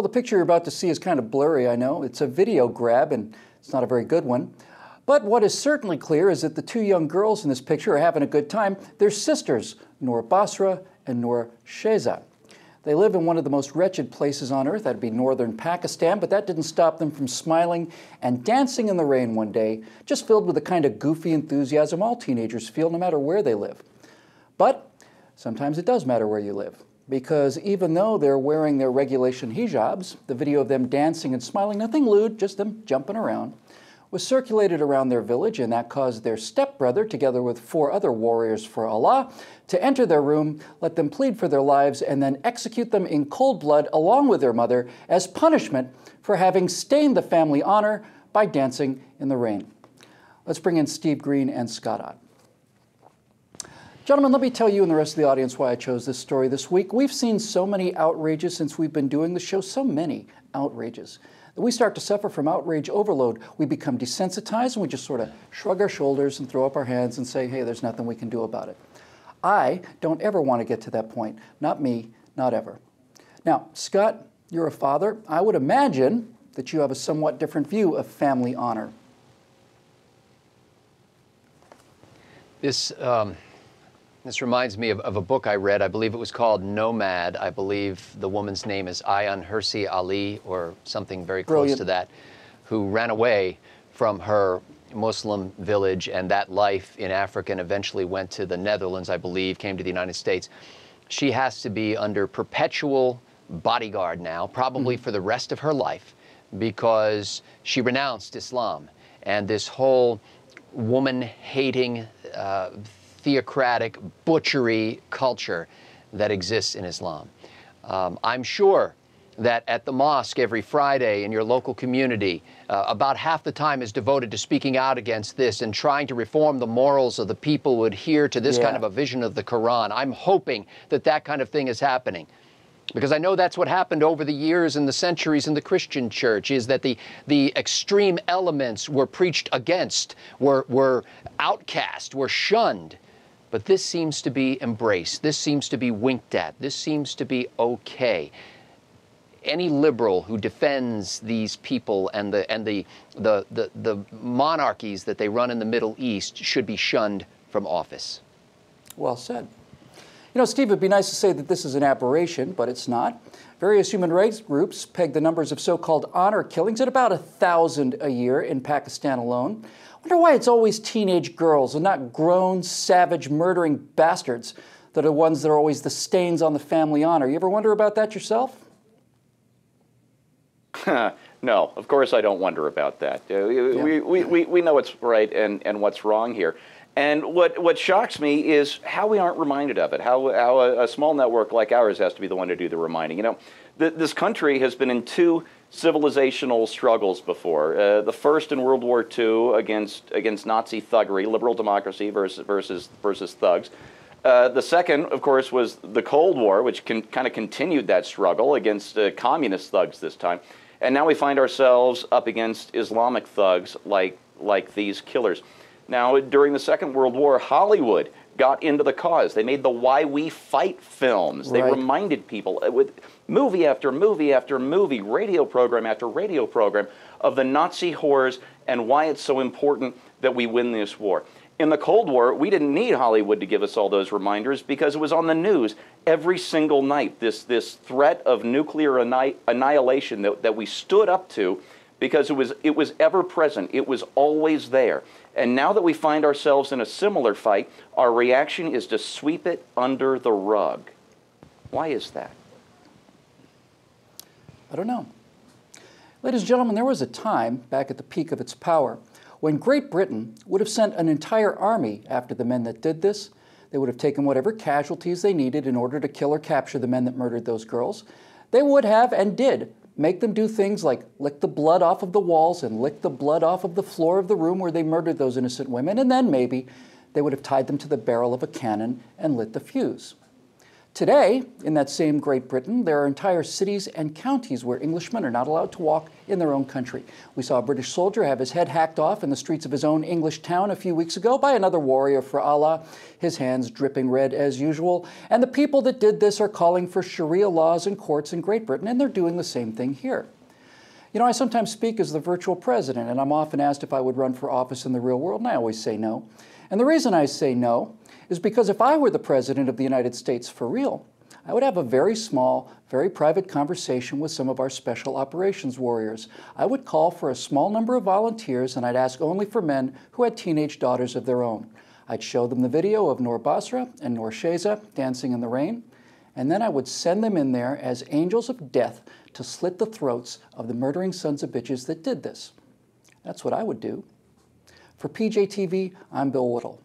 Well, the picture you're about to see is kind of blurry, I know. It's a video grab, and it's not a very good one. But what is certainly clear is that the two young girls in this picture are having a good time. They're sisters, Noor Basra and Noor Sheza. They live in one of the most wretched places on earth, that'd be northern Pakistan, but that didn't stop them from smiling and dancing in the rain one day, just filled with the kind of goofy enthusiasm all teenagers feel no matter where they live. But sometimes it does matter where you live, because even though they're wearing their regulation hijabs, the video of them dancing and smiling, nothing lewd, just them jumping around, was circulated around their village, and that caused their stepbrother, together with 4 other warriors for Allah, to enter their room, let them plead for their lives, and then execute them in cold blood along with their mother as punishment for having stained the family honor by dancing in the rain. Let's bring in Steve Green and Scott Ott. Gentlemen, let me tell you and the rest of the audience why I chose this story this week. We've seen so many outrages since we've been doing the show, so many outrages. We start to suffer from outrage overload. We become desensitized and we just sort of shrug our shoulders and throw up our hands and say, hey, there's nothing we can do about it. I don't ever want to get to that point. Not me, not ever. Now, Scott, you're a father. I would imagine that you have a somewhat different view of family honor. This reminds me of a book I read. I believe it was called Nomad. I believe the woman's name is Ayaan Hirsi Ali or something very close to that, who ran away from her Muslim village and that life in Africa and eventually went to the Netherlands, I believe, came to the United States. She has to be under perpetual bodyguard now, probably for the rest of her life, because she renounced Islam and this whole woman-hating, theocratic butchery culture that exists in Islam. I'm sure that at the mosque every Friday in your local community, about half the time is devoted to speaking out against this and trying to reform the morals of the people who adhere to this kind of a vision of the Quran. I'm hoping that that kind of thing is happening, because I know that's what happened over the years and the centuries in the Christian church, is that the extreme elements were preached against, were outcast, were shunned. But this seems to be embraced. This seems to be winked at. This seems to be okay. Any liberal who defends these people and the monarchies that they run in the Middle East should be shunned from office. Well said. You know, Steve, it'd be nice to say that this is an aberration, but it's not. Various human rights groups peg the numbers of so-called honor killings at about 1,000 a year in Pakistan alone. I wonder why it's always teenage girls and not grown, savage, murdering bastards that are the ones that are always the stains on the family honor. You ever wonder about that yourself? No, of course I don't wonder about that. We know what's right and what's wrong here. And what shocks me is how we aren't reminded of it, how a small network like ours has to be the one to do the reminding. You know, this country has been in 2 civilizational struggles before. The first in World War II against Nazi thuggery, liberal democracy versus thugs. The second, of course, was the Cold War, which kind of continued that struggle against communist thugs this time. And now we find ourselves up against Islamic thugs like these killers. Now, during the Second World War, Hollywood got into the cause. They made the Why We Fight films. They reminded people with movie after movie after movie, radio program after radio program, of the Nazi horrors and why it's so important that we win this war. In the Cold War, we didn't need Hollywood to give us all those reminders because it was on the news every single night, this threat of nuclear annihilation that we stood up to because it was ever present. It was always there. And now that we find ourselves in a similar fight, our reaction is to sweep it under the rug. Why is that? I don't know. Ladies and gentlemen, there was a time, back at the peak of its power, when Great Britain would have sent an entire army after the men that did this. They would have taken whatever casualties they needed in order to kill or capture the men that murdered those girls. They would have, and did, make them do things like lick the blood off of the walls and lick the blood off of the floor of the room where they murdered those innocent women, and then maybe they would have tied them to the barrel of a cannon and lit the fuse. Today, in that same Great Britain, there are entire cities and counties where Englishmen are not allowed to walk in their own country. We saw a British soldier have his head hacked off in the streets of his own English town a few weeks ago by another warrior for Allah, his hands dripping red as usual. And the people that did this are calling for Sharia laws in courts in Great Britain, and they're doing the same thing here. You know, I sometimes speak as the virtual president, and I'm often asked if I would run for office in the real world, and I always say no. And the reason I say no is because if I were the President of the United States for real, I would have a very small, very private conversation with some of our special operations warriors. I would call for a small number of volunteers, and I'd ask only for men who had teenage daughters of their own. I'd show them the video of Noor Basra and Noor Sheza dancing in the rain, and then I would send them in there as angels of death to slit the throats of the murdering sons of bitches that did this. That's what I would do. For PJTV, I'm Bill Whittle.